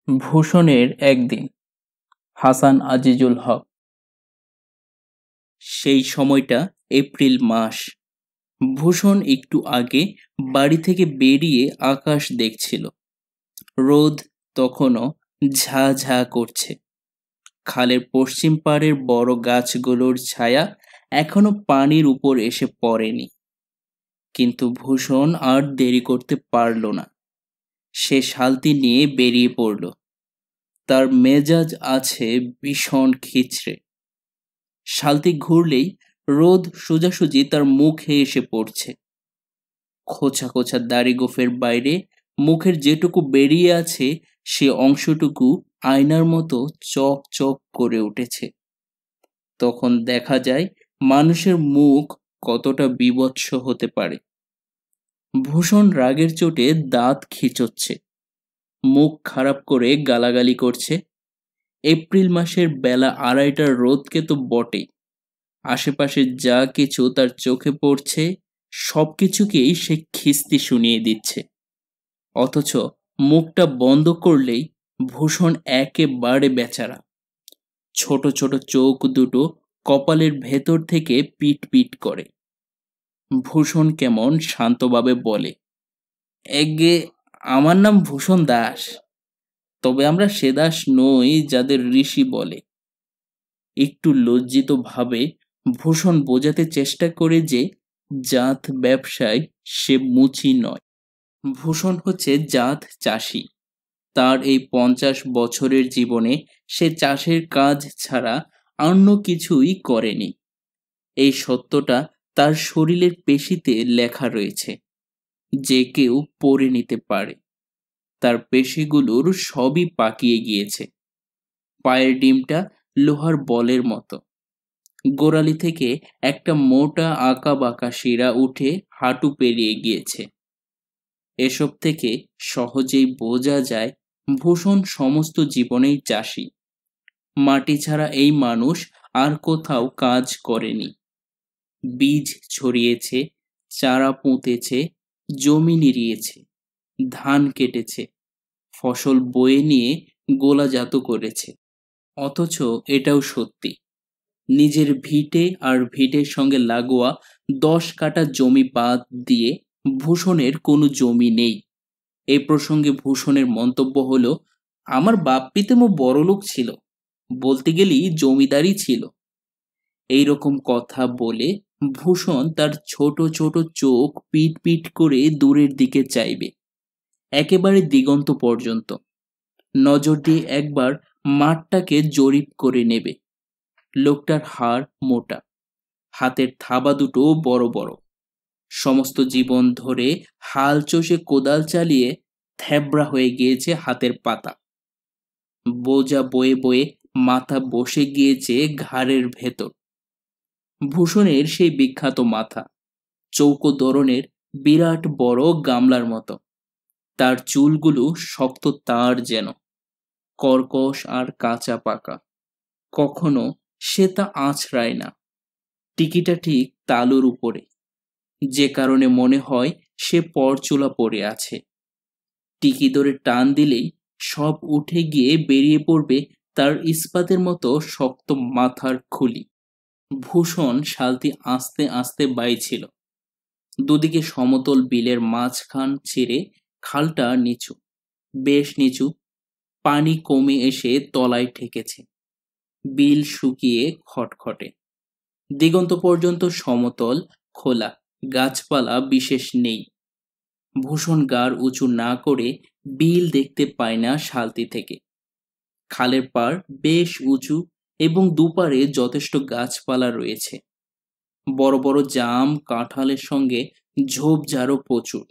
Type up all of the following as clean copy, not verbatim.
ভূষণের একদিন। হাসান আজিজুল হক। সেই সময়টা এপ্রিল মাস। ভূষণ একটু আগে বাড়ি থেকে বেরিয়ে আকাশ দেখছিল। রোদ তখনও ঝা ঝা করছে। খালের পশ্চিম পাড়ের বড় গাছগুলোর ছায়া এখনো পানির উপর এসে পড়েনি। কিন্তু ভূষণ আর দেরি করতে পারল না। সে শালতি নিয়ে বেরিয়ে পড়ল। তার মেজাজ আছে ভীষণ খিচড়ে। শালতি ঘুরলেই রোদ সোজাসুজি তার মুখে এসে পড়ছে। খোঁচা খোঁচা দাড়ি গোঁফের বাইরে মুখের যেটুকু বেরিয়ে আছে সে অংশটুকু আয়নার মতো চক চক করে উঠেছে। তখন দেখা যায় মানুষের মুখ কতটা বীভৎস হতে পারে। ভূষণ রাগের চোটে দাঁত খিঁচোচ্ছে, মুখ খারাপ করে গালাগালি করছে। এপ্রিল মাসের বেলা 2:30টার রোদকে তো বটেই, আশেপাশে যা কিছু তার চোখে পড়ছে সবকিছুকেই সে খিস্তি শুনিয়ে দিচ্ছে। অথচ মুখটা বন্ধ করলেই ভূষণ একেবারে বেচারা। ছোট ছোট চোখ দুটো কপালের ভেতর থেকে পিট পিট করে। ভূষণ কেমন শান্তভাবে বলে, এগে আমার নাম ভূষণ দাস, তবে আমরা সে দাস নই যাদের ঋষি বলে। একটু লজ্জিত ভাবে ভূষণ বোঝাতে চেষ্টা করে যে জাত ব্যবসায় সে মুচি নয়। ভূষণ হচ্ছে জাত চাষি। তার এই 50 বছরের জীবনে সে চাষের কাজ ছাড়া অন্য কিছুই করেনি। এই সত্যটা তার শরীরের পেশিতে লেখা রয়েছে, যে কেউ পড়ে নিতে পারে। তার পেশিগুলোর সবই পাকিয়ে গিয়েছে। পায়ের ডিমটা লোহার বলের মতো। গোড়ালি থেকে একটা মোটা আঁকা বাঁকা শিরা উঠে হাঁটু পেরিয়ে গিয়েছে। এসব থেকে সহজেই বোঝা যায় ভূষণ সমস্ত জীবনেই চাষী। মাটি ছাড়া এই মানুষ আর কোথাও কাজ করেনি। বীজ ছড়িয়েছে, চারা পুঁতেছে, জমি নিড়িয়েছে, ধান কেটেছে, ফসল বয়ে নিয়ে গোলাজাত করেছে। অথচ এটাও সত্যি, নিজের ভিটে আর ভিটের সঙ্গে লাগোয়া 10 কাঠা জমি বাদ দিয়ে ভূষণের কোনো জমি নেই। এই প্রসঙ্গে ভূষণের মন্তব্য হলো, আমার বাপ পিতামহ বড়লোক ছিল, বলতে গেলেই জমিদারই ছিল। এই রকম কথা বলে ভূষণ তার ছোট ছোট চোখ পিট পিট করে দূরের দিকে চাইবে, একেবারে দিগন্ত পর্যন্ত। নজর দিয়ে একবার মাঠটাকে জরিপ করে নেবে। লোকটার হাড় মোটা, হাতের থাবা দুটো বড় বড়। সমস্ত জীবন ধরে হাল চষে কোদাল চালিয়ে থ্যাবড়া হয়ে গিয়েছে হাতের পাতা। বোঝা বয়ে বয়ে মাথা বসে গিয়েছে ঘাড়ের ভেতর। ভূষণের সেই বিখ্যাত মাথা, চৌকো ধরনের বিরাট বড় গামলার মতো। তার চুলগুলো শক্ত তার যেন, কর্কশ আর কাঁচা পাকা। কখনো সে তা আঁচড়ায় না। টিকিটা ঠিক তালুর উপরে, যে কারণে মনে হয় সে পরচুলা পড়ে আছে। টিকি ধরে টান দিলেই সব উঠে গিয়ে বেরিয়ে পড়বে তার ইস্পাতের মতো শক্ত মাথার খুলি। ভূষণ শালতি আস্তে আস্তে বাইছিল। দুদিকে সমতল বিলের মাঝখান ছেড়ে খালটা নিচু, বেশ নিচু। পানি কমে এসে তলায় ঠেকেছে। বিল শুকিয়ে খটখটে। দিগন্ত পর্যন্ত সমতল, খোলা, গাছপালা বিশেষ নেই। ভূষণ গাড় উঁচু না করে বিল দেখতে পায় না শালতি থেকে। খালের পাড় বেশ উঁচু এবং দুপারে যথেষ্ট গাছপালা রয়েছে। বড় বড় জাম কাঁঠালের সঙ্গে ঝোপঝাড়ও প্রচুর।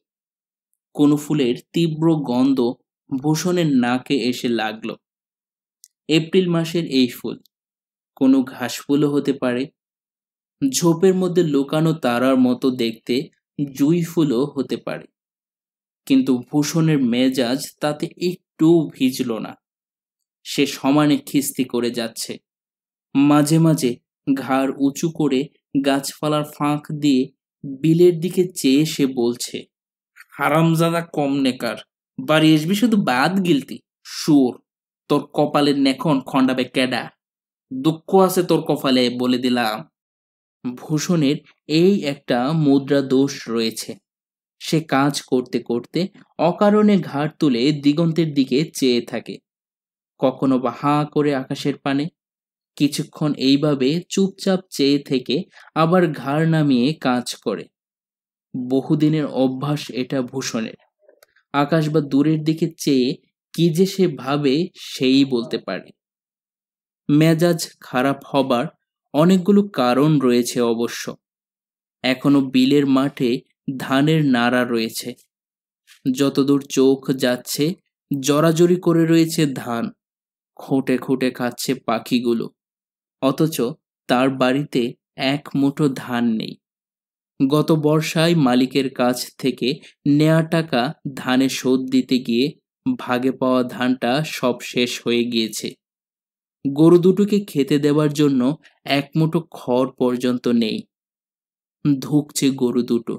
কোনো ফুলের তীব্র গন্ধ ভূষণের নাকে এসে লাগলো। এপ্রিল মাসের এই ফুল কোনো ঘাস ফুলও হতে পারে। ঝোপের মধ্যে লুকানো তারার মতো দেখতে জুঁই ফুলও হতে পারে। কিন্তু ভূষণের মেজাজ তাতে একটু ভিজল না। সে সমানে খিস্তি করে যাচ্ছে। মাঝে মাঝে ঘাড় উঁচু করে গাছপালার ফাঁক দিয়ে বিলের দিকে চেয়ে সে বলছে, হারামজাদা কম নেকার, বাড়ি আসবি শুধু বাদ গিলতি, সুর, তোর কপালের নেখন খণ্ডাবে কেডা? দুঃখ আছে তোর কপালে বলে দিলাম। ভূষণের এই একটা মুদ্রা দোষ রয়েছে। সে কাজ করতে করতে অকারণে ঘাড় তুলে দিগন্তের দিকে চেয়ে থাকে, কখনো বা হাঁ করে আকাশের পানে। কিছুক্ষণ এইভাবে চুপচাপ চেয়ে থেকে আবার ঘাড় নামিয়ে কাজ করে। বহুদিনের অভ্যাস এটা ভূষণের। আকাশ বা দূরের দিকে চেয়ে কি যে সে ভাবে সেই বলতে পারে। মেজাজ খারাপ হবার অনেকগুলো কারণ রয়েছে অবশ্য। এখনো বিলের মাঠে ধানের নাড়া রয়েছে, যতদূর চোখ যাচ্ছে জড়াজড়ি করে রয়েছে ধান, খুঁটে খুঁটে খাচ্ছে পাখিগুলো। অথচ তার বাড়িতে এক মুঠো ধান নেই। গত বর্ষায় মালিকের কাছ থেকে নেয়া টাকা ধানে শোধ দিতে গিয়ে ভাগে পাওয়া ধানটা সব শেষ হয়ে গিয়েছে। গরু দুটোকে খেতে দেবার জন্য এক মুঠো খড় পর্যন্ত নেই। ধুঁকছে গরু দুটো।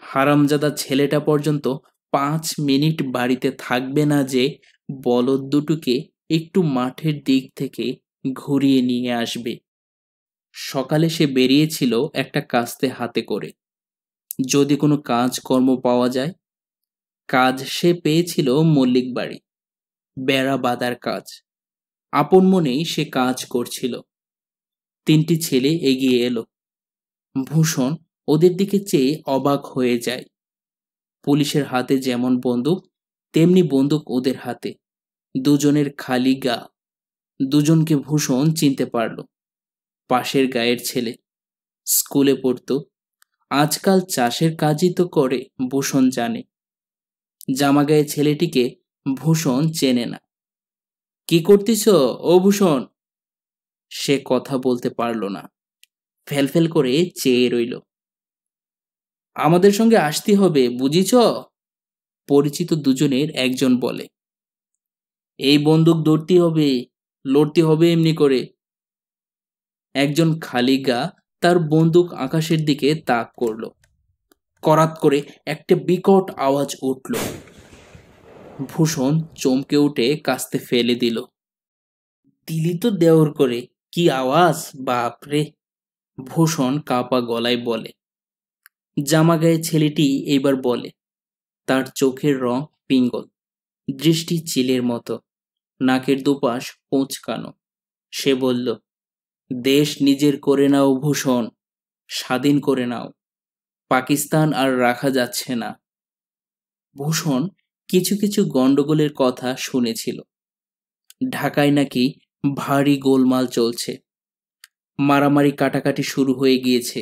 হারামজাদা ছেলেটা পর্যন্ত 5 মিনিট বাড়িতে থাকবে না যে বলদ দুটোকে একটু মাঠের দিক থেকে ঘুরিয়ে নিয়ে আসবে। সকালে সে বেরিয়েছিল একটা কাস্তে হাতে করে, যদি কোনো কাজকর্ম পাওয়া যায়। কাজ সে পেয়েছিল মল্লিক বাড়ি, বেড়া বাঁধার কাজ। আপন মনেই সে কাজ করছিল। 3টি ছেলে এগিয়ে এলো। ভূষণ ওদের দিকে চেয়ে অবাক হয়ে যায়। পুলিশের হাতে যেমন বন্দুক, তেমনি বন্দুক ওদের হাতে। দুজনের খালি গা। দুজনকে ভূষণ চিনতে পারল। পাশের গায়ের ছেলে, স্কুলে পড়তো। আজকাল চাষের কাজই তো করে, ভূষণ জানে। জামা গায়ে ছেলেটিকে ভূষণ চেনে না। কি করতিস ও ভূষণ? সে কথা বলতে পারল না, ফেলফেল করে চেয়ে রইল। আমাদের সঙ্গে আসতে হবে, বুঝিছ? পরিচিত দুজনের একজন বলে। এই বন্দুক ধরতে হবে, লড়তে হবে এমনি করে। একজন খালি গা তার বন্দুক আকাশের দিকে তাক করল। করাত করে একটা বিকট আওয়াজ উঠল। ভূষণ চমকে উঠে কাস্তে ফেলে দিল। দিলি তো দেওর করে, কি আওয়াজ বাপরে! ভূষণ কাপা গলায় বলে। জামা গায়ে ছেলেটি এইবার বলে। তার চোখের রং পিঙ্গল, দৃষ্টি চিলের মতো, নাকের দুপাশ কোঁচকানো। সে বলল, দেশ নিজের করে নাও ভূষণ, স্বাধীন করে নাও। পাকিস্তান আর রাখা যাচ্ছে না। ভূষণ কিছু কিছু গন্ডগোলের কথা শুনেছিল। ঢাকায় নাকি ভারী গোলমাল চলছে, মারামারি কাটাকাটি শুরু হয়ে গিয়েছে।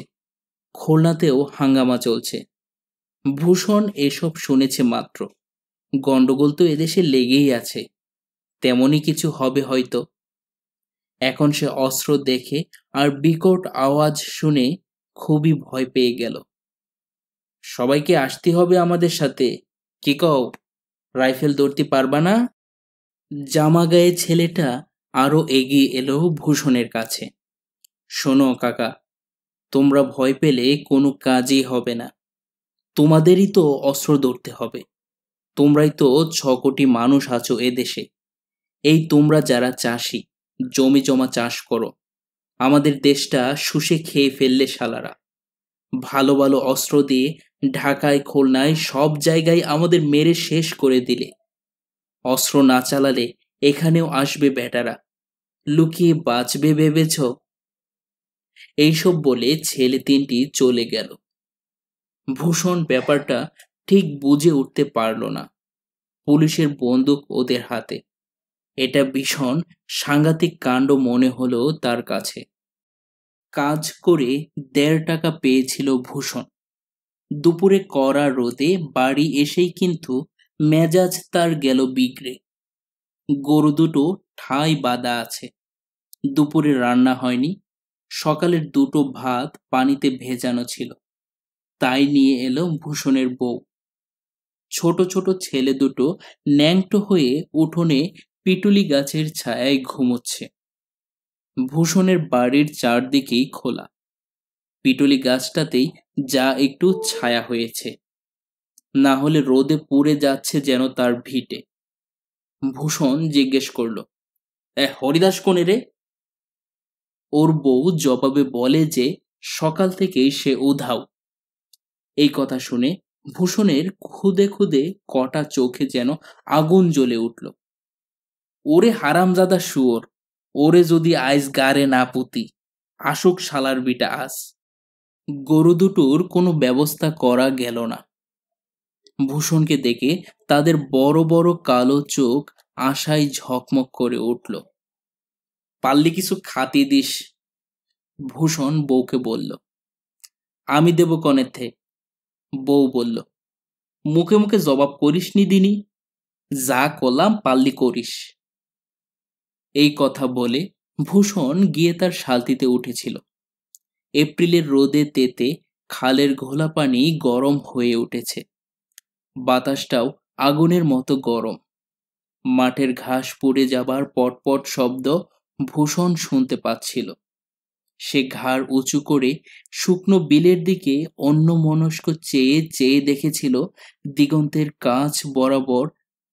খুলনাতেও হাঙ্গামা চলছে। ভূষণ এসব শুনেছে মাত্র। গন্ডগোল তো এদেশে লেগেই আছে, তেমনই কিছু হবে হয়তো। এখন সে অস্ত্র দেখে আর বিকট আওয়াজ শুনে খুবই ভয় পেয়ে গেল। সবাইকে আসতে হবে আমাদের সাথে, কি কও? রাইফেল ধরতে পারবা না? জামা গায়ে ছেলেটা আরো এগিয়ে এলো ভূষণের কাছে। শোনো কাকা, তোমরা ভয় পেলে কোনো কাজই হবে না। তোমাদেরই তো অস্ত্র ধরতে হবে। তোমরাই তো 6 কোটি মানুষ আছো এদেশে। এই তোমরা যারা চাষি, জমি জমা চাষ করো, আমাদের দেশটা শুষে খেয়ে ফেললে শালারা। ভালো ভালো অস্ত্র দিয়ে ঢাকায়, খুলনায় সব জায়গায় আমাদের মেরে শেষ করে দিলে। অস্ত্র না চালালে এখানেও আসবে বেটারা, লুকিয়ে বাঁচবে ভেবেছ? এইসব বলে ছেলে 3টি চলে গেল। ভূষণ ব্যাপারটা ঠিক বুঝে উঠতে পারল না। পুলিশের বন্দুক ওদের হাতে, এটা ভীষণ সাংঘাতিক কাণ্ড মনে হলো তার কাছে। কাজ করে 1.5 টাকা পেয়েছিল ভূষণ। দুপুরে কড়া রোদে বাড়ি এসেই কিন্তু মেজাজ তার গেল বিগড়ে। গরু দুটো ঠাই বাঁধা আছে, দুপুরে রান্না হয়নি। সকালের দুটো ভাত পানিতে ভেজানো ছিল, তাই নিয়ে এলো ভূষণের বউ। ছোট ছোট ছেলে দুটো ন্যাংটো হয়ে উঠোনে পিটুলি গাছের ছায়ায় ঘুমোচ্ছে। ভূষণের বাড়ির চারদিকেই খোলা, পিটুলি গাছটাতেই যা একটু ছায়া হয়েছে, না হলে রোদে পুড়ে যাচ্ছে যেন তার ভিটে। ভূষণ জিজ্ঞেস করলো, হরিদাস কোনে রে? ওর বউ জবাবে বলে যে সকাল থেকেই সে উধাও। এই কথা শুনে ভূষণের খুদে খুদে কটা চোখে যেন আগুন জ্বলে উঠল। ওরে হারামজাদা শুয়োর, ওরে যদি আইস গারে না পুতি, আসুক শালার বিটা আস। গরু দুটোর কোনো ব্যবস্থা করা গেল না। ভূষণকে দেখে তাদের বড় বড় কালো চোখ আশায় ঝকমক করে উঠল। পারলে কিছু খাতি দিস, ভূষণ বউকে বলল। আমি দেব কনের থে, বউ বলল। মুখে মুখে জবাব করিস নি দিনি, যা করলাম পারলি করিস। এই কথা বলে ভূষণ গিয়ে তার শালতিতে উঠেছিল। এপ্রিলের রোদে তেতে খালের ঘোলা পানি গরম হয়ে উঠেছে, বাতাসটাও আগুনের মতো গরম। মাঠের ঘাস পুড়ে যাবার পটপট শব্দ ভূষণ শুনতে পাচ্ছিল। সে ঘাড় উঁচু করে শুকনো বিলের দিকে অন্যমনস্ক চেয়ে চেয়ে দেখেছিল দিগন্তের কাছ বরাবর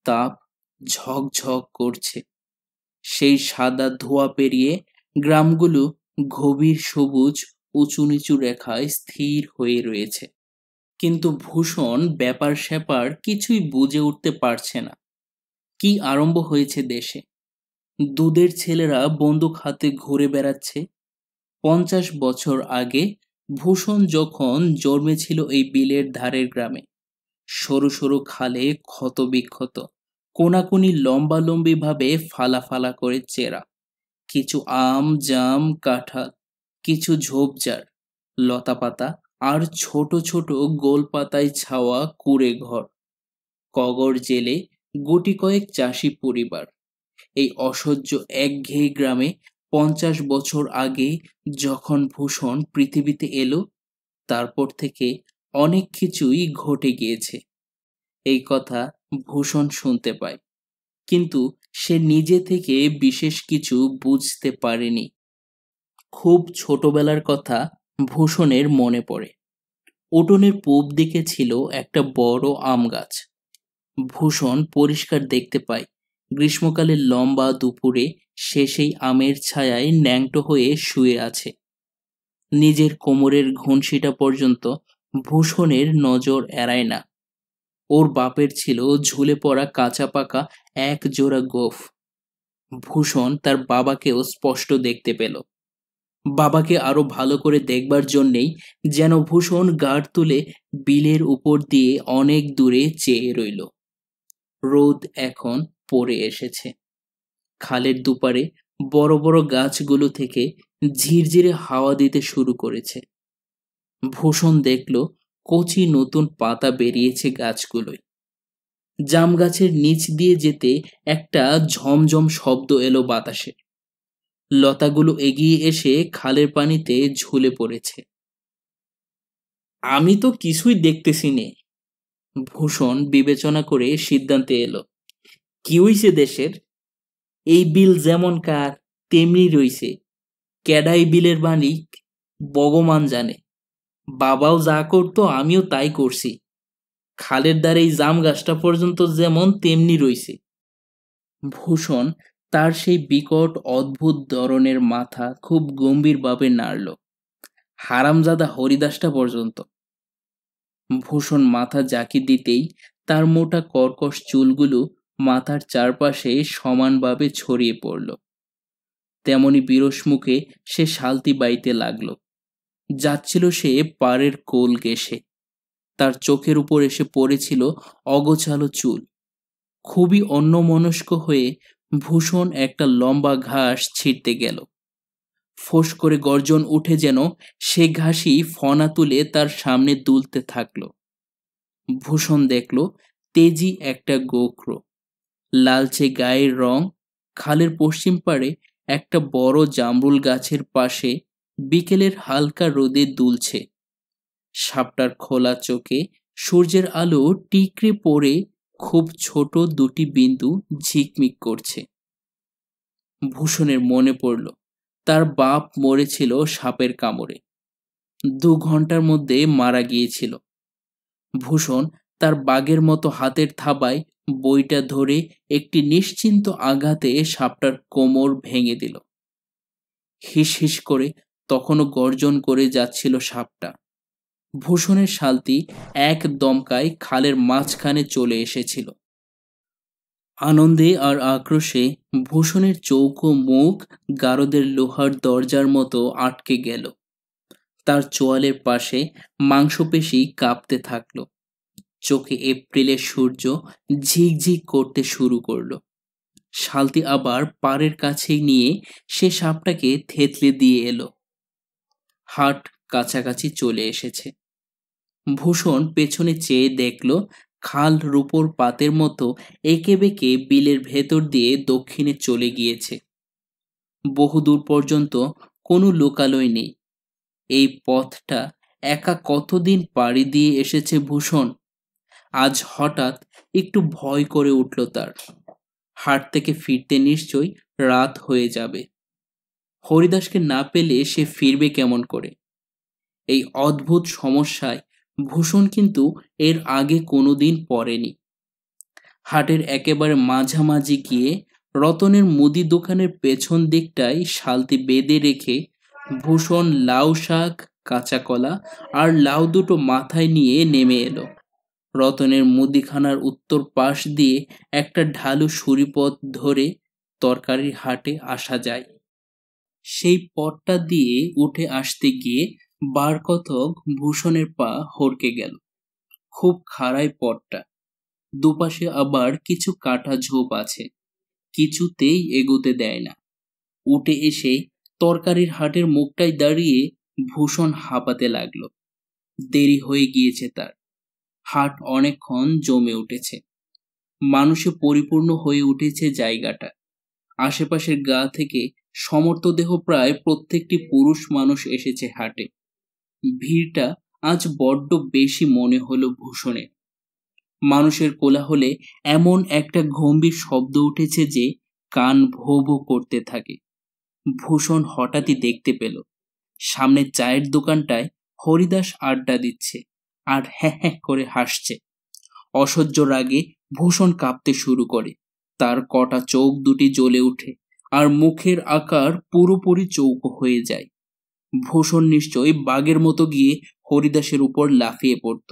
তাপ ঝকঝক করছে। সেই সাদা ধোঁয়া পেরিয়ে গ্রামগুলো গভীর সবুজ উঁচু নিচু রেখায় স্থির হয়ে রয়েছে। কিন্তু ভূষণ ব্যাপার স্যাপার কিছুই বুঝে উঠতে পারছে না। কি আরম্ভ হয়েছে দেশে? দুধের ছেলেরা বন্দুক হাতে ঘুরে বেড়াচ্ছে। 50 বছর আগে ভূষণ যখন জন্মেছিল এই বিলের ধারের গ্রামে, সরু সরু খালে ক্ষত বিক্ষত, কোনাকুনি লম্বালম্বি ভাবে ফালা ফালা করে চেরা, কিছু আম জাম কাঁঠাল, কিছু ঝোপঝাড় লতাপাতা, আর ছোট ছোট গোল পাতায় ছাওয়া কুড়ে ঘর, কগর জেলে গুটি কয়েক চাষি পরিবার। এই অসহ্য একঘেয়ে গ্রামে 50 বছর আগে যখন ভূষণ পৃথিবীতে এলো, তারপর থেকে অনেক কিছুই ঘটে গিয়েছে। এই কথা ভূষণ শুনতে পায়, কিন্তু সে নিজে থেকে বিশেষ কিছু বুঝতে পারেনি। খুব ছোটবেলার কথা ভূষণের মনে পড়ে। উঠোনের পূব দিকে ছিল একটা বড় আম গাছ। ভূষণ পরিষ্কার দেখতে পায় গ্রীষ্মকালের লম্বা দুপুরে সে সেই আমের ছায়ায় ন্যাংটো হয়ে শুয়ে আছে। নিজের কোমরের ঘুনশিটা পর্যন্ত ভূষণের নজর এড়ায় না। ওর বাপের ছিল ঝুলে পড়া কাঁচা পাকা এক জোড়া গোঁফ। ভূষণ তার বাবাকেও স্পষ্ট দেখতে পেল। বাবাকে আরো ভালো করে দেখবার জন্যেই যেন ভূষণ গাড় তুলে বিলের উপর দিয়ে অনেক দূরে চেয়ে রইল। রোদ এখন পড়ে এসেছে। খালের দুপারে বড় বড় গাছগুলো থেকে ঝিরঝিরে হাওয়া দিতে শুরু করেছে। ভূষণ দেখল কচি নতুন পাতা বেরিয়েছে গাছগুলোয়। জাম গাছের নিচ দিয়ে যেতে একটা ঝমঝম শব্দ এলো বাতাসে। লতাগুলো এগিয়ে এসে খালের পানিতে ঝুলে পড়েছে। আমি তো কিছুই দেখতেছি নে, ভূষণ বিবেচনা করে সিদ্ধান্তে এলো। কি হইছে দেশের? এই বিল যেমন কার তেমনি রইছে। ক্যাডাই বিলের মালিক ভগবান জানে। বাবাও যা করতো আমিও তাই করছি। খালের ধারে এই জাম গাছটা পর্যন্ত যেমন তেমনি রইছে। ভূষণ তার সেই বিকট অদ্ভুত ধরনের মাথা খুব গম্ভীরভাবে নাড়ল। হারামজাদা হরিদাসটা পর্যন্ত। ভূষণ মাথা জাকি দিতেই তার মোটা কর্কশ চুলগুলো মাথার চারপাশে সমানভাবে ছড়িয়ে পড়ল। তেমনি বিরস মুখে সে শালতি বাইতে লাগল। যাচ্ছিল সে পাড়ের কোল ঘেঁষে। তার চোখের উপর এসে পড়েছিল অগোছালো চুল। খুবই অন্যমনস্ক হয়ে ভূষণ একটা লম্বা ঘাস ছিঁড়তে গেল। ফোঁস করে গর্জন উঠে যেন সে ঘাসই ফনা তুলে তার সামনে দুলতে থাকলো। ভূষণ দেখল তেজি একটা গোখরো, লালচে গায়ের রং, খালের পশ্চিম পাড়ে একটা বড় জামরুল গাছের পাশে বিকেলের হালকা রোদে দুলছে। সাপটার খোলা চোখে সূর্যের আলো টিকরে পড়ে খুব ছোট দুটি বিন্দু ঝিকমিক করছে। ভূষণের মনে পড়ল তার বাপ মরেছিল সাপের কামড়ে। 2 ঘন্টার মধ্যে মারা গিয়েছিল। ভূষণ তার বাঘের মতো হাতের থাবায় বইটা ধরে একটি নিশ্চিন্ত আঘাতে সাপটার কোমর ভেঙে দিল। হিস হিস করে তখনও গর্জন করে যাচ্ছিল সাপটা। ভূষণের শালতি এক দমকায় খালের মাঝখানে চলে এসেছিল। আনন্দে আর আক্রোশে ভূষণের চৌকো মুখ গারদের লোহার দরজার মতো আটকে গেল। তার চোয়ালের পাশে মাংসপেশি কাঁপতে থাকলো। চোখে এপ্রিলের সূর্য ঝিকঝিক করতে শুরু করলো। শালতি আবার পাড়ের কাছে নিয়ে সে সাপটাকে থেতলে দিয়ে এলো। হাট কাছাকাছি চলে এসেছে। ভূষণ পেছনে চেয়ে দেখল খাল রূপোর পাতের মতো এঁকে বেঁকে বিলের ভেতর দিয়ে দক্ষিণে চলে গিয়েছে। বহুদূর পর্যন্ত কোনো লোকালয় নেই। এই পথটা একা কতদিন পাড়ি দিয়ে এসেছে ভূষণ। আজ হঠাৎ একটু ভয় করে উঠল তার। হাট থেকে ফিরতে নিশ্চয়ই রাত হয়ে যাবে। হরিদাসকে না পেলে সে ফিরবে কেমন করে? এই অদ্ভুত সমস্যায় ভূষণ কিন্তু এর আগে কোনোদিন পড়েনি। হাটের একেবারে মাঝামাঝি গিয়ে রতনের মুদি দোকানের পেছন দিকটায় শালতি বেঁধে রেখে ভূষণ লাউ শাক, কাঁচা কলা আর লাউ দুটো মাথায় নিয়ে নেমে এলো। রতনের মুদিখানার উত্তর পাশ দিয়ে একটা ঢালু সুড়িপথ ধরে তরকারির হাটে আসা যায়। সেই পথটা দিয়ে উঠে আসতে গিয়ে বার কতক ভূষণের পা হড়কে গেল। খুব খাড়াই পথটা, দুপাশে আবার কিছু কাটা ঝোপ আছে, কিছুতেই এগোতে দেয় না। উঠে এসে তরকারির হাটের মুখটায় দাঁড়িয়ে ভূষণ হাঁপাতে লাগলো। দেরি হয়ে গিয়েছে তার। হাট অনেকক্ষণ জমে উঠেছে, মানুষে পরিপূর্ণ হয়ে উঠেছে জায়গাটা। আশেপাশের গা থেকে সমর্থ দেহ প্রায় প্রত্যেকটি পুরুষ মানুষ এসেছে হাটে। ভিড়টা আজ বড্ড বেশি মনে হলো ভূষণের। মানুষের কোলাহলে এমন একটা গম্ভীর শব্দ উঠেছে যে কান ভো ভো করতে থাকে। ভূষণ হঠাৎই দেখতে পেল সামনের চায়ের দোকানটায় হরিদাস আড্ডা দিচ্ছে আর হ্যাঁ হ্যাঁ করে হাসছে। অসহ্য রাগে ভূষণ কাঁপতে শুরু করে। তার কটা চোখ দুটি জ্বলে ওঠে আর মুখের আকার পুরোপুরি চৌকো হয়ে যায়। ভূষণ নিশ্চয়ই বাঘের মতো গিয়ে হরিদাসের উপর লাফিয়ে পড়ত,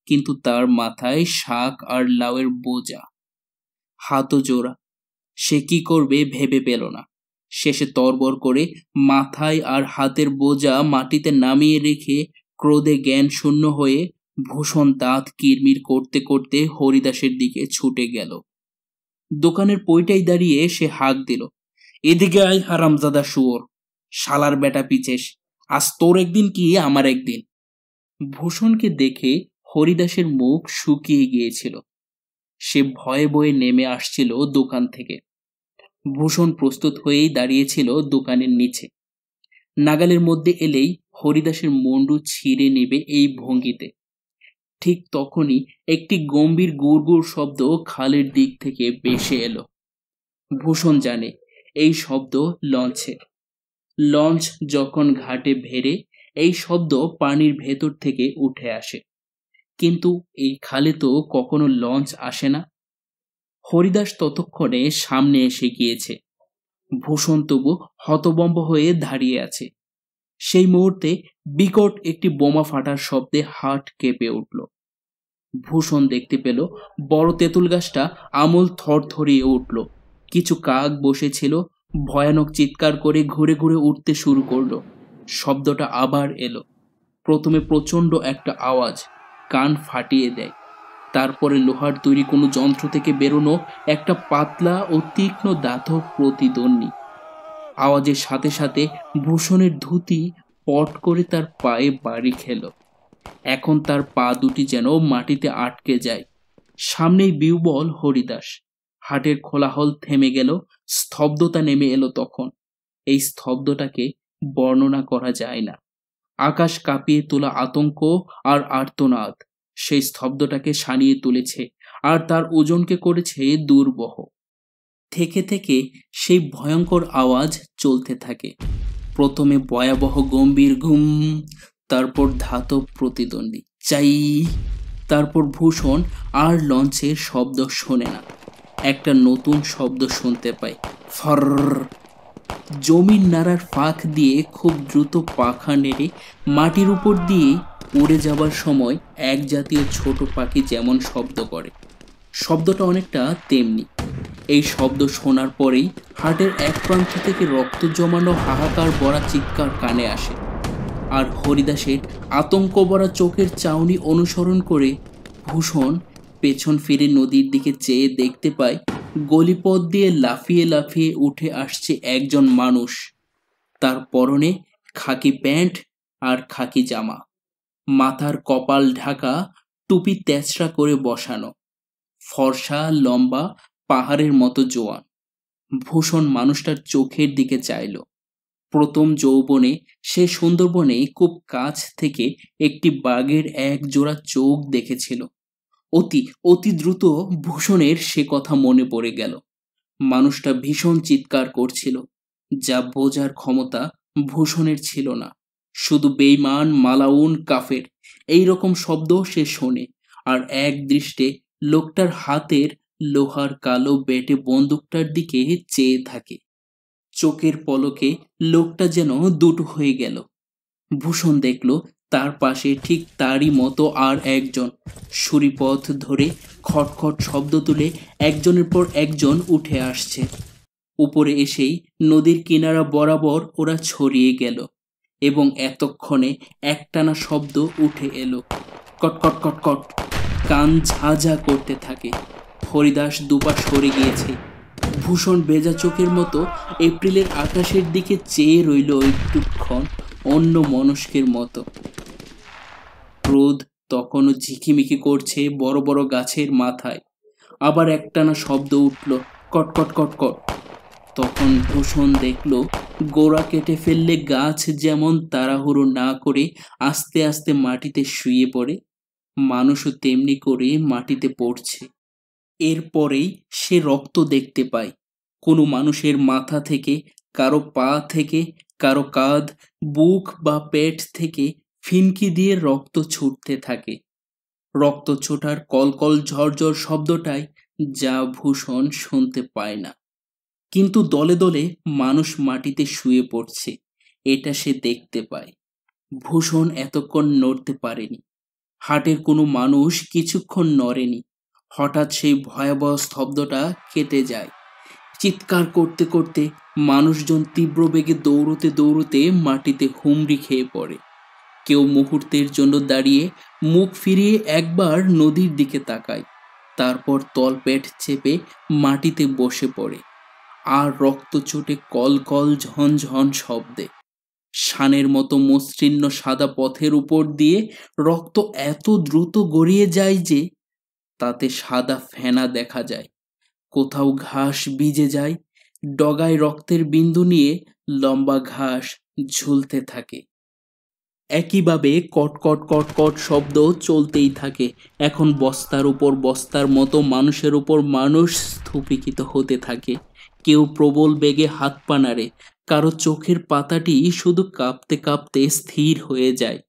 কিন্তু তার মাথায় শাক আর লাউয়ের বোঝা, হাতও জোড়া। সে কি করবে ভেবে পেল না। শেষে তরবর করে মাথায় আর হাতের বোঝা মাটিতে নামিয়ে রেখে ক্রোধে জ্ঞান শূন্য হয়ে ভূষণ দাঁত কিরমির করতে করতে হরিদাসের দিকে ছুটে গেল। দোকানের পইটাই দাঁড়িয়ে সে হাঁক দিল, এদিকে আয় হারামজাদা শুয়োর, শালার বেটা পিছেস, আজ তোর একদিন কি আমার একদিন। ভূষণকে দেখে হরিদাসের মুখ শুকিয়ে গিয়েছিল। সে ভয়ে ভয়ে নেমে আসছিল দোকান থেকে। ভূষণ প্রস্তুত হয়েই দাঁড়িয়েছিল দোকানের নিচে। নাগালের মধ্যে এলেই হরিদাসের মুন্ডু ছিঁড়ে নেবে এই ভঙ্গিতে। ঠিক তখনই একটি গম্ভীর গুড়গুড় শব্দ খালের দিক থেকে ভেসে এলো। ভূষণ জানে এই শব্দ লঞ্চের। লঞ্চ যখন ঘাটে ভেড়ে এই শব্দ পানির ভেতর থেকে উঠে আসে, কিন্তু এই খালে তো কখনো লঞ্চ আসে না। হরিদাস ততক্ষণে সামনে এসে গিয়েছে। ভূষণ তবু হতবম্ব হয়ে দাঁড়িয়ে আছে। সেই মুহূর্তে বিকট একটি বোমা ফাটার শব্দে হাট কেঁপে উঠল। ভূষণ দেখতে পেল বড় তেঁতুল গাছটা আমূল থরথরিয়ে উঠল। কিছু কাক বসেছিল, ভয়ানক চিৎকার করে ঘুরে ঘুরে উঠতে শুরু করলো। শব্দটা আবার এলো। প্রথমে প্রচন্ড একটা আওয়াজ, কান ফাটিয়ে দেয়। তারপরে লোহার তৈরি কোনো যন্ত্র থেকে বেরোনো একটা পাতলা ও তীক্ষ্ণ দাঁতব প্রতিদ্বন্দ্বী। আওয়াজের সাথে সাথে ভূষণের ধুতি পট করে তার পায়ে বাড়ি খেল। এখন তার পা দুটি যেন মাটিতে আটকে যায়। সামনেই বিউবল হরিদাস। হাটের কোলাহল থেমে গেল, স্তব্ধতা নেমে এলো তখন। এই স্তব্ধটাকে বর্ণনা করা যায় না। আকাশ কাঁপিয়ে তোলা আতঙ্ক আর আর্তনাদ সেই স্তব্ধটাকে সানিয়ে তুলেছে আর তার ওজনকে করেছে দুর্বহ। থেকে থেকে সেই ভয়ঙ্কর আওয়াজ চলতে থাকে। প্রথমে ভয়াবহ গম্ভীর ঘুম, তারপর ধাতব প্রতিদ্বন্দ্বী চাই, তারপর ভূষণ আর লঞ্চের শব্দ শোনে না, একটা নতুন শব্দ শুনতে পায়, ফর। জমির নাড়ার ফাঁক দিয়ে খুব দ্রুত পাখা নেড়ে মাটির উপর দিয়ে উড়ে যাবার সময় এক জাতীয় ছোট পাখি যেমন শব্দ করে, শব্দটা অনেকটা তেমনি। এই শব্দ শোনার পরেই হাটের এক প্রান্ত থেকে রক্ত জমানো হাহাকার ভরা চিৎকার কানে আসে। আর হরিদাসের আতঙ্ক ভরা চোখের চাউনি অনুসরণ করে ভূষণ পেছন ফিরে নদীর দিকে চেয়ে দেখতে পায় গলিপথ দিয়ে লাফিয়ে লাফিয়ে উঠে আসছে একজন মানুষ। তার পরনে খাকি প্যান্ট আর খাকি জামা, মাথার কপাল ঢাকা, টুপি তেচরা করে বসানো, ফর্সা, লম্বা, পাহাড়ের মতো জোয়ান। ভূষণ মানুষটার চোখের দিকে চাইল। প্রথম যৌবনে সে সুন্দরবনে খুব কাছ থেকে একটি বাঘের এক জোড়া চোখ দেখেছিল। অতি অতি দ্রুত ভূষণের সে কথা মনে পড়ে গেল। মানুষটা ভীষণ চিৎকার করছিল, যা বোঝার ক্ষমতা ভূষণের ছিল না। শুধু বেঈমান, মালাউন, কাফের এই রকম শব্দ সে শোনে, আর এক দৃষ্টে লোকটার হাতের লোহার কালো বেটে বন্দুকটার দিকে চেয়ে থাকে। চোখের পলকে লোকটা যেন দুটো হয়ে গেল। ভূষণ দেখল তার পাশে ঠিক তারই মতো আর একজন সুরিপথ ধরে খটখট শব্দ তুলে একজনের পর একজন উঠে আসছে। উপরে এসেই নদীর কিনারা বরাবর ওরা ছড়িয়ে গেল এবং এতক্ষণে একটানা শব্দ উঠে এলো, কটকট কটকট। কান ঝাঝা করতে থাকে। হরিদাস দুপা সরে গিয়েছে। ভূষণ ভেজা চোখের মতো এপ্রিলের আকাশের দিকে চেয়ে রইল একটুক্ষণ অন্য মনস্কের মতো। রোদ তখনও ঝিকিমিকি করছে বড় বড় গাছের মাথায়। আবার একটানা শব্দ উঠল, কটকট কটকট। তখন ভূষণ দেখল গোড়া কেটে ফেললে গাছ যেমন তাড়াহুড়ো না করে আস্তে আস্তে মাটিতে শুয়ে পড়ে, মানুষও তেমনি করে মাটিতে পড়ছে। এরপরেই সে রক্ত দেখতে পায়। কোনো মানুষের মাথা থেকে, কারো পা থেকে, কারো কাঁধ, বুক বা পেট থেকে ফিনকি দিয়ে রক্ত ছুটতে থাকে। রক্ত ছোটার কলকল ঝরঝর শব্দটাই যা ভূষণ শুনতে পায় না। কিন্তু দলে দলে মানুষ মাটিতে শুয়ে পড়ছে, এটা সে দেখতে পায়। ভূষণ এতক্ষণ নড়তে পারেনি। হাটের কোনো মানুষ কিছুক্ষণ নড়েনি। হঠাৎ সেই ভয়াবহ স্তব্ধটা কেটে যায়। চিৎকার করতে করতে মানুষজন তীব্র বেগে দৌড়তে দৌড়তে মাটিতে হুমড়ি খেয়ে পড়ে। কেউ মুহূর্তের জন্য দাঁড়িয়ে মুখ ফিরিয়ে একবার নদীর দিকে তাকায়, তারপর তলপেট চেপে মাটিতে বসে পড়ে। আর রক্ত চোটে কলকল ঝনঝন শব্দে শানের মতো মসৃণ সাদা পথের উপর দিয়ে রক্ত এত দ্রুত গড়িয়ে যায় যে তাতে সাদা ফেনা দেখা যায়। কোথাও ঘাস ভিজে যায়, ডগায় রক্তের বিন্দু নিয়ে লম্বা ঘাস ঝুলতে থাকে। একইভাবে কটকট কটকট শব্দ চলতেই থাকে। এখন বস্তার উপর বস্তার মতো মানুষের উপর মানুষ স্থূপিকৃত হতে থাকে। কেউ প্রবল বেগে হাত পা নাড়ে, কারো চোখের পাতাটি শুধু কাঁপতে কাঁপতে স্থির হয়ে যায়।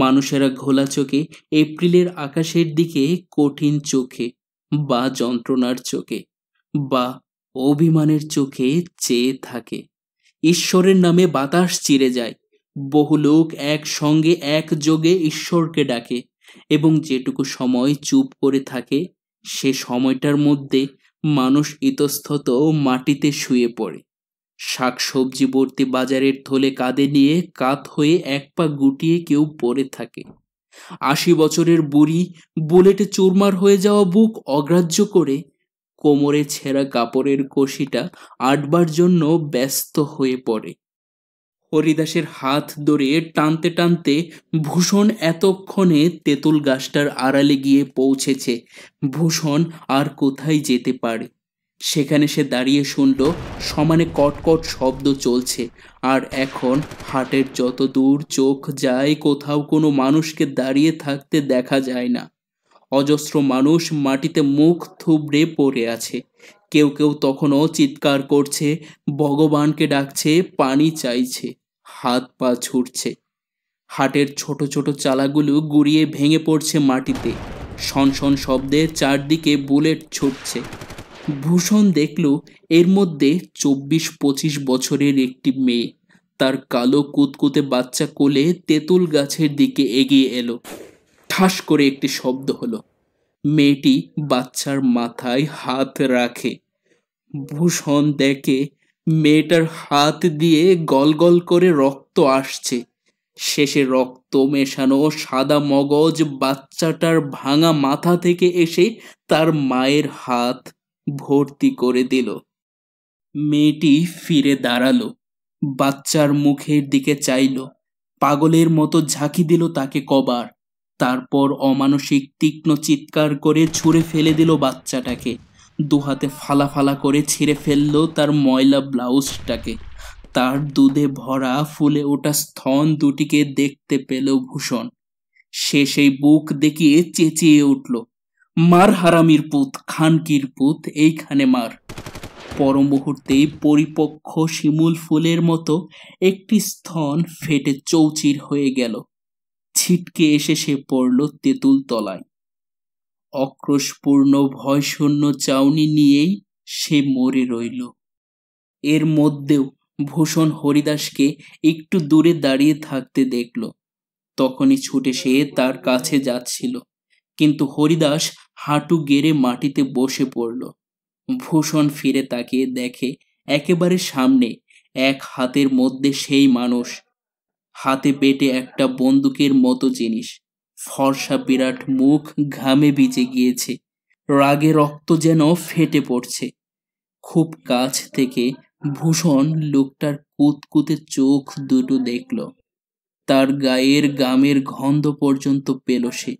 মানুষেরা ঘোলা চোখে এপ্রিলের আকাশের দিকে কঠিন চোখে বা যন্ত্রণার চোখে বা অভিমানের চোখে চেয়ে থাকে। ঈশ্বরের নামে বাতাস চিরে যায়। বহু লোক একসঙ্গে একযোগে ঈশ্বরকে ডাকে এবং যেটুকু সময় চুপ করে থাকে সে সময়টার মধ্যে মানুষ ইতস্তত মাটিতে শুয়ে পড়ে। শাকসবজি ভর্তি বাজারের থলে কাঁধে নিয়ে কাত হয়ে এক পা গুটিয়ে কেউ পড়ে থাকে। ৮০ বছরের বুড়ি বুলেটে চুরমার হয়ে যাওয়া বুক অগ্রাহ্য করে কোমরে ছেঁড়া কাপড়ের কষিটা আটবার জন্য ব্যস্ত হয়ে পড়ে। হরিদাসের হাত ধরে টানতে টানতে ভূষণ এতক্ষণে তেঁতুল গাছটার আড়ালে গিয়ে পৌঁছেছে। ভূষণ আর কোথায় যেতে পারে? সেখানে সে দাঁড়িয়ে শুনল সমানে কটকট শব্দ চলছে। আর এখন হাটের যত দূর চোখ যায় কোথাও কোনো মানুষকে দাঁড়িয়ে থাকতে দেখা যায় না। অজস্র মানুষ মাটিতে মুখ থুবড়ে পড়ে আছে। কেউ কেউ তখনও চিৎকার করছে, ভগবানকে ডাকছে, পানি চাইছে, হাত পা ছুটছে। হাটের ছোট ছোট চালাগুলো গুড়িয়ে ভেঙে পড়ছে মাটিতে। শনশন শব্দে চারদিকে বুলেট ছুটছে। ভূষণ দেখল এর মধ্যে 24-25 বছরের একটি মেয়ে তার কালো কুতকুতে বাচ্চা কোলে তেঁতুল গাছের দিকে এগিয়ে এলো। ঠাস করে একটি শব্দ হলো। মেয়েটি বাচ্চার মাথায় হাত রাখে। ভূষণ দেখে মেয়েটার হাত দিয়ে গলগল করে রক্ত আসছে। শেষে রক্ত মেশানো সাদা মগজ বাচ্চাটার ভাঙা মাথা থেকে এসে তার মায়ের হাত ভর্তি করে দিল। মেয়েটি ফিরে দাঁড়ালো, বাচ্চার মুখের দিকে চাইল, পাগলের মতো ঝাঁকি দিল তাকে কবার। তারপর অমানসিক তীক্ষ্ণ চিৎকার করে ছুঁড়ে ফেলে দিল বাচ্চাটাকে। দুহাতে ফালা ফালা করে ছিঁড়ে ফেললো তার ময়লা ব্লাউজটাকে। তার দুধে ভরা ফুলে ওঠা স্তন দুটিকে দেখতে পেল ভূষণ। সে সেই বুক দেখিয়ে চেঁচিয়ে উঠল, মার হারামির পুত, খানকির পুত, এইখানে মার। পর মুহূর্তেই পরিপক্ষ শিমুল ফুলের মতো একটি স্তন ফেটে চৌচির হয়ে গেল। ছিটকে এসে সে পড়ল তেঁতুল তলায়। অক্রোশপূর্ণ ভয়শূন্য চাউনি নিয়েই সে মরে রইল। এর মধ্যেও ভূষণ হরিদাসকে একটু দূরে দাঁড়িয়ে থাকতে দেখল। তখনই ছুটে সে তার কাছে যাচ্ছিল, কিন্তু হরিদাস হাঁটু গেড়ে মাটিতে বসে পড়ল। ভূষণ ফিরে তাকিয়ে দেখে একেবারে সামনে এক হাতের মধ্যে সেই মানুষ, হাতে পেটে একটা বন্দুকের মতো জিনিস। ফর্সা বিরাট মুখ ঘামে ভিজে গিয়েছে, রাগে রক্ত যেন ফেটে পড়ছে। খুব কাছ থেকে ভূষণ লোকটার কুতকুতে চোখ দুটো দেখল। তার গায়ের গামের গন্ধ পর্যন্ত পেল সে।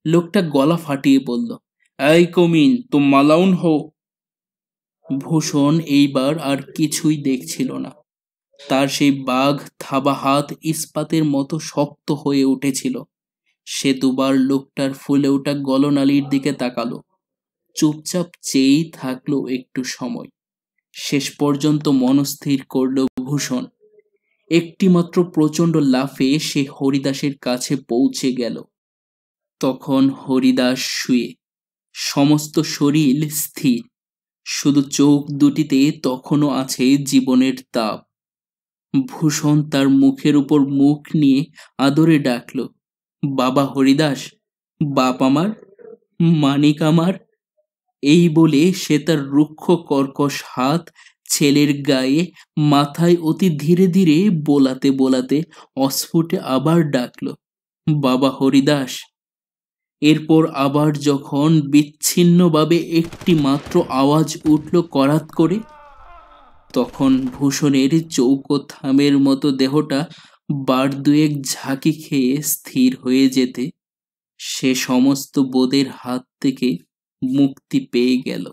লোকটা গলা ফাটিয়ে বলল, এই কমিন, তো মালাউন হো। ভূষণ এইবার আর কিছুই দেখছিল না। তার সেই বাঘ থাবা হাত ইস্পাতের মতো শক্ত হয়ে উঠেছিল। সে দুবার লোকটার ফুলে ওঠা গলনালীর দিকে তাকালো, চুপচাপ চেয়েই থাকলো একটু সময়। শেষ পর্যন্ত মনস্থির করল ভূষণ। একটিমাত্র প্রচণ্ড লাফে সে হরিদাসের কাছে পৌঁছে গেল। তখন হরিদাস শুয়ে, সমস্ত শরীর স্থির, শুধু চোখ দুটিতে তখনও আছে জীবনের তাপ। ভূষণ তার মুখের উপর মুখ নিয়ে আদরে ডাকল, বাবা হরিদাস, বাপ আমার, মানিক আমার। এই বলে সে তার রুক্ষ কর্কশ হাত ছেলের গায়ে মাথায় অতি ধীরে ধীরে বোলাতে বোলাতে অস্ফুটে আবার ডাকল, বাবা হরিদাস। এরপর আবার যখন বিচ্ছিন্নভাবে একটি মাত্র আওয়াজ উঠল করাত করে, তখন ভূষণের চৌকো থামের মতো দেহটা বার দুয়েক ঝাঁকি খেয়ে স্থির হয়ে যেতে সে সমস্ত বোধের হাত থেকে মুক্তি পেয়ে গেল।